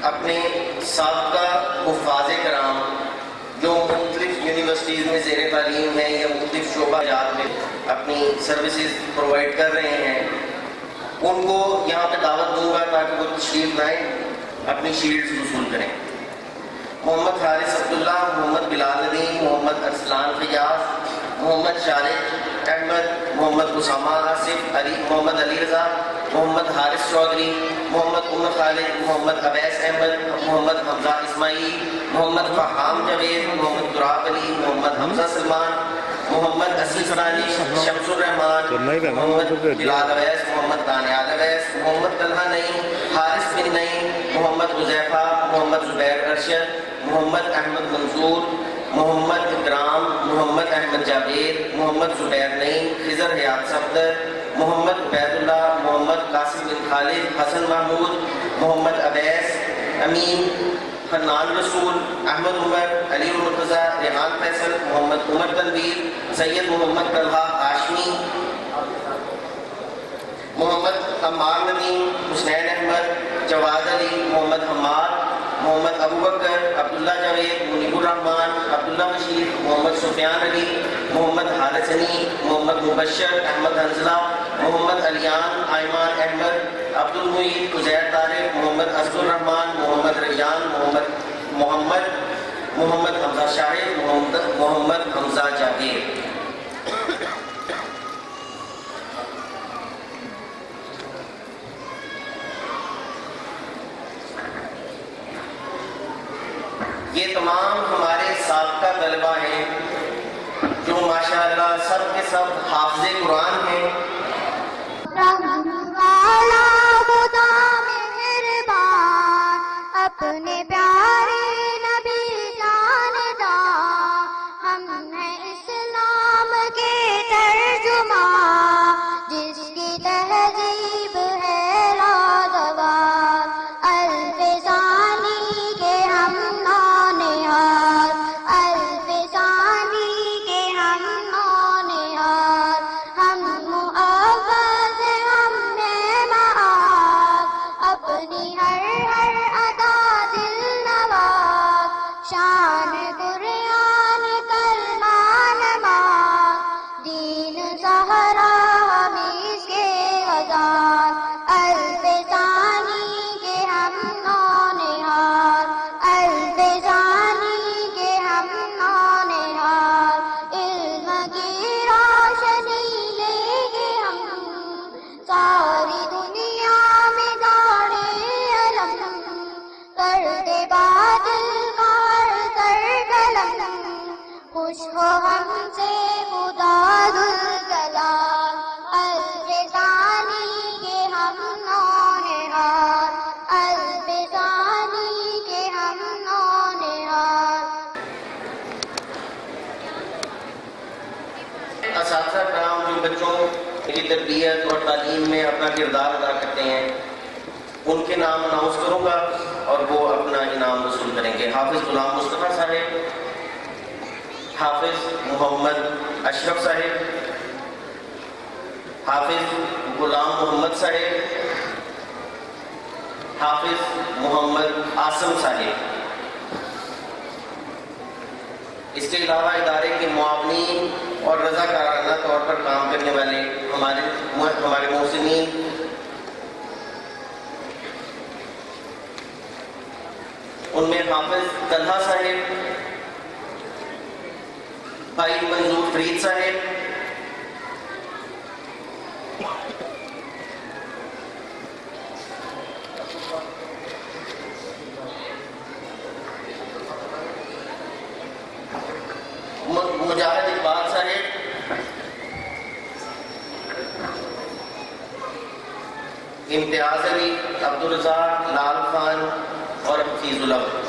اپنے سابقہ حفاظ کرام جو مختلف یونیورسٹیز میں زیر تعلیم ہیں یا مختلف شعبہ جات میں اپنی سروسز پرووائڈ کر رہے ہیں، ان کو یہاں پہ دعوت دوں گا تاکہ وہ تشریف لائیں، اپنی شیلڈز وصول کریں۔ محمد حارث عبداللہ، محمد بلال ندیم، محمد ارسلان فیاض، محمد شارق احمد، محمد اسامہ آصف علی، محمد علی رضا، محمد حارث چودھری، محمد عمر خالد، محمد اویس احمد، محمد حمزہ اسماعیل، محمد فہام جاوید، محمد تراب علی، محمد حمزہ سلمان، محمد اسیف ثانی، شمس الرحمان، محمد بلال اویس، محمد دانیال اویس، محمد طلحہ نعیم، حارث بن نعیم، محمد حذیفہ، محمد زبیر ارشد، محمد احمد منظور، محمد اکرام، محمد احمد جاوید، محمد زبیر نعیم، خضر حیات صفدر، محمد عبید اللہ، محمد قاسم بن خالد، حسن محمود، محمد اویس، امین، حنان رسول، احمد عمر، علی المرتضیٰ، ریحان فیصل، محمد عمر تنویر، سید محمد طلحہ ہاشمی، محمد عمار ندیم، حسین احمد، جواد علی، محمد حماد، محمد ابو بکر، عبداللہ جاوید، منیب الرحمان، عبداللہ بشیر، محمد سفیان علی، محمد حارث علی، محمد مبشر، احمد حنزلہ، محمد علیان، ایمان احمد، عبد المعید، عزیر طارق، محمد اسد الرحمان، محمد ریان، محمد حمزہ شاہد، محمد حمزہ جاوید۔ یہ تمام ہمارے سابقہ طلبہ ہیں جو ماشاءاللہ سب کے سب حافظ قرآن ہیں۔ رحم والا خدا مہربان، اپنے پیارے نبی جاندار، ہم ہیں اسلام کے ترجمان، جس کی تہذیب ہے لازوال، الف ثانی کے ہم نونہار، الف ثانی کے ہم نونہار، ہم محافظ ہم میں معاذ، اپنی ہر ادا دل نواز، شان قرآن کلمہ نماز، دین سہرا حمیز کے غزال، الف ثانی کے ہم نونہار، الف ثانی کے ہم نونہار، علم کی روشنی لے گے ہم، ساری دنیا میں گاڑے علم، کرتے بادل کار کر قلم، خوش ہو ہم سے خدا ذوالجلال، الف ثانی کے ہم نونہار، الف ثانی کے ہم نونہار۔ اساتذہ کرام جو بچوں کی تربیت اور تعلیم میں اپنا کردار ادا کرتے ہیں، ان کے نام اناؤنس کروں گا اور وہ اپنا انعام وصول کریں گے۔ حافظ غلام مصطفیٰ صاحب، حافظ محمد اشرف صاحب، حافظ غلام محمد صاحب، حافظ محمد عاصم صاحب۔ اس کے علاوہ ادارے کے معاونین اور رضاکارانہ طور پر کام کرنے والے ہمارے محسنین، ان میں حافظ طلحہ صاحب، بھائی منظور فرید صاحب، مجاہد اقبال صاحب، امتیاز علی، عبدالرزاق، لال خان اور حفیظ اللہ۔